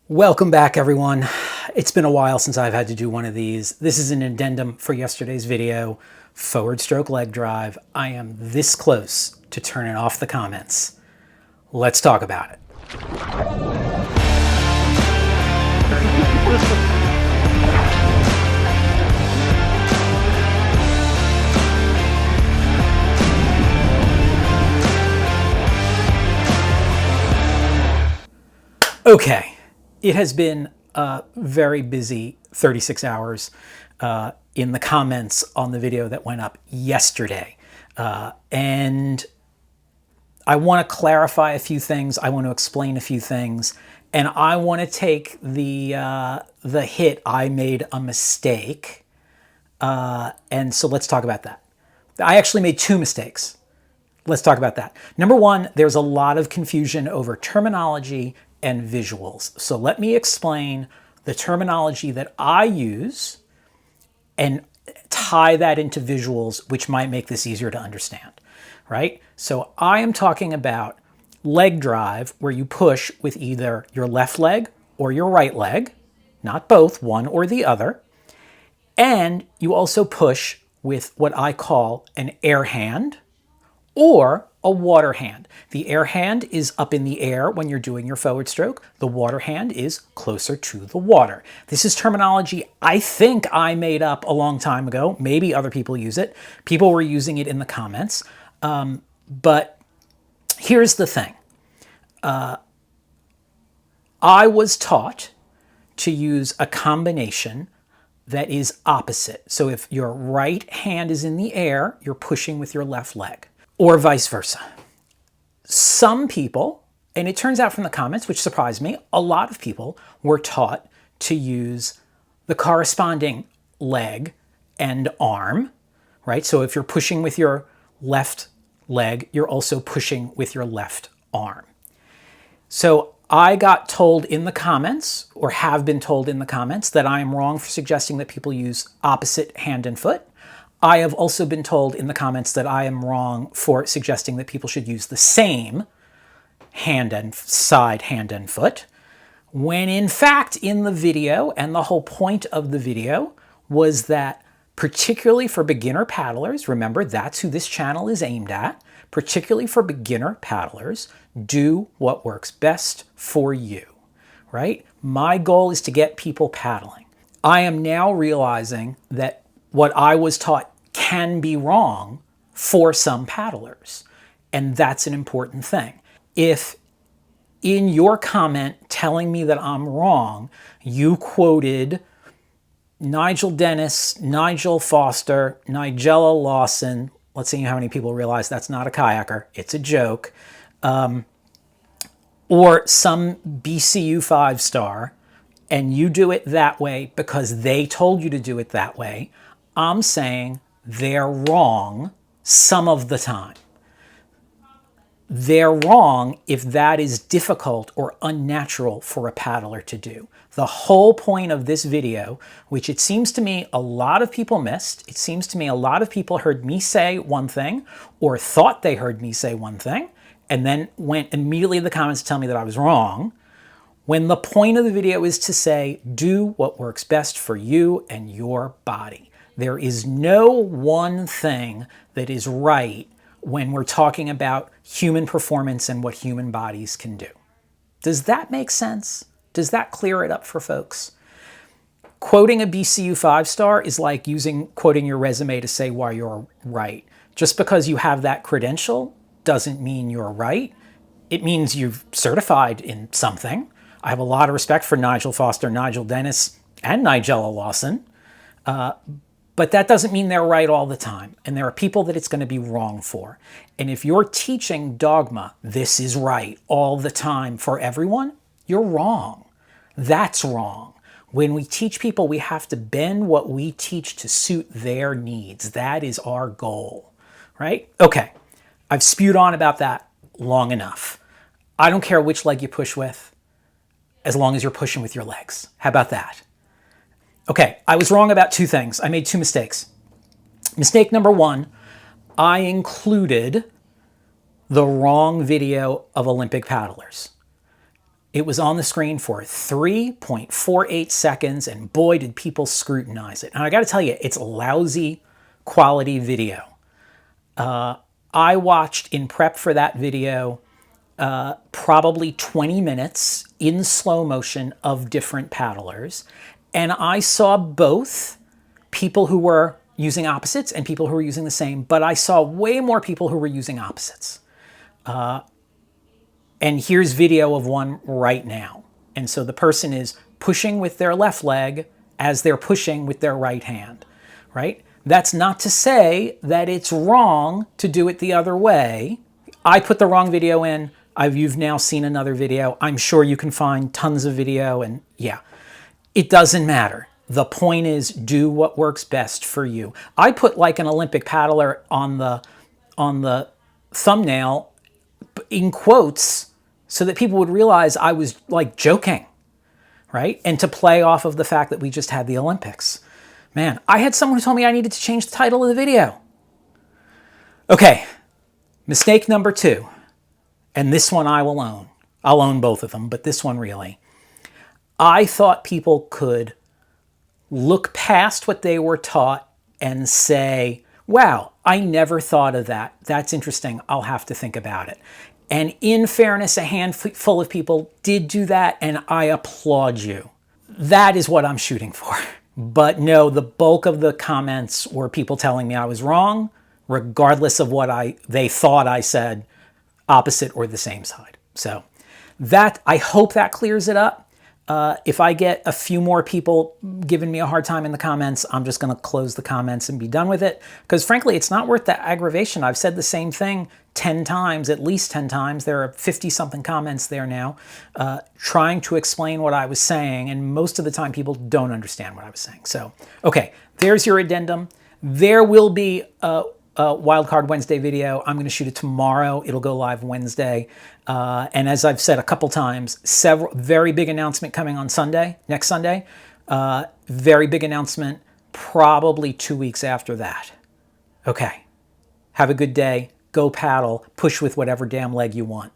Welcome back, everyone. It's been a while since I've had to do one of these. This is an addendum for yesterday's video, forward stroke leg drive. I am this close to turning off the comments. Let's talk about it. Okay. It has been a very busy 36 hours in the comments on the video that went up yesterday. And I want to clarify a few things. I want to explain a few things. And I want to take the hit. I made a mistake. And so let's talk about that. I actually made two mistakes. Let's talk about that. Number one, there's a lot of confusion over terminology and visuals. So let me explain the terminology that I use and tie that into visuals, which might make this easier to understand, right? So I am talking about leg drive, where you push with either your left leg or your right leg, not both, one or the other. And you also push with what I call an air hand or a water hand. The air hand is up in the air when you're doing your forward stroke. The water hand is closer to the water. This is terminology I think I made up a long time ago. Maybe other people use it. People were using it in the comments. But here's the thing. I was taught to use a combination that is opposite. So if your right hand is in the air, you're pushing with your left leg, or vice versa. Some people, and it turns out from the comments, which surprised me, a lot of people were taught to use the corresponding leg and arm, right? So if you're pushing with your left leg, you're also pushing with your left arm. So I got told in the comments, or have been told in the comments, that I am wrong for suggesting that people use opposite hand and foot. I have also been told in the comments that I am wrong for suggesting that people should use the same hand and side, hand and foot, when in fact in the video, and the whole point of the video was that particularly for beginner paddlers, remember that's who this channel is aimed at, particularly for beginner paddlers, do what works best for you, right? My goal is to get people paddling. I am now realizing that what I was taught can be wrong for some paddlers. And that's an important thing. If in your comment telling me that I'm wrong, you quoted Nigel Dennis, Nigel Foster, Nigella Lawson, let's see how many people realize that's not a kayaker, it's a joke, or some BCU 5-star, and you do it that way because they told you to do it that way, I'm saying they're wrong some of the time. They're wrong if that is difficult or unnatural for a paddler to do. The whole point of this video, which it seems to me a lot of people missed, it seems to me a lot of people heard me say one thing or thought they heard me say one thing and then went immediately in the comments to tell me that I was wrong, when the point of the video is to say, do what works best for you and your body. There is no one thing that is right when we're talking about human performance and what human bodies can do. Does that make sense? Does that clear it up for folks? Quoting a BCU 5-star is like quoting your resume to say why you're right. Just because you have that credential doesn't mean you're right. It means you've certified in something. I have a lot of respect for Nigel Foster, Nigel Dennis, and Nigella Lawson. But that doesn't mean they're right all the time. And there are people that it's going to be wrong for. And if you're teaching dogma, this is right all the time for everyone, you're wrong. That's wrong. When we teach people, we have to bend what we teach to suit their needs. That is our goal, right? Okay, I've spewed on about that long enough. I don't care which leg you push with, as long as you're pushing with your legs. How about that? Okay, I was wrong about two things. I made two mistakes. Mistake number one, I included the wrong video of Olympic paddlers. It was on the screen for 3.48 seconds, and boy, did people scrutinize it. And I got to tell you, it's lousy quality video. I watched in prep for that video probably 20 minutes in slow motion of different paddlers. And I saw both people who were using opposites and people who were using the same, but I saw way more people who were using opposites. And here's video of one right now. And so the person is pushing with their left leg as they're pushing with their right hand, right? That's not to say that it's wrong to do it the other way. I put the wrong video in. You've now seen another video. I'm sure you can find tons of video, and yeah, it doesn't matter. The point is, do what works best for you. I put like an Olympic paddler on the thumbnail in quotes so that people would realize I was like joking, right? And to play off of the fact that we just had the Olympics. Man, I had someone who told me I needed to change the title of the video. Okay, mistake number 2. And this one I will own. I'll own both of them, but this one really. I thought people could look past what they were taught and say, wow, I never thought of that. That's interesting. I'll have to think about it. And in fairness, a handful of people did do that, and I applaud you. That is what I'm shooting for. But no, the bulk of the comments were people telling me I was wrong, regardless of what they thought I said, opposite or the same side. So that, I hope that clears it up. If I get a few more people giving me a hard time in the comments, I'm just going to close the comments and be done with it. Because frankly, it's not worth the aggravation. I've said the same thing 10 times, at least 10 times. There are 50-something comments there now trying to explain what I was saying. And most of the time, people don't understand what I was saying. So, okay, there's your addendum. There will be a Wildcard Wednesday video. I'm going to shoot it tomorrow. It'll go live Wednesday. And as I've said a couple times, very big announcement coming on Sunday, next Sunday. Very big announcement, probably 2 weeks after that. Okay. Have a good day. Go paddle. Push with whatever damn leg you want.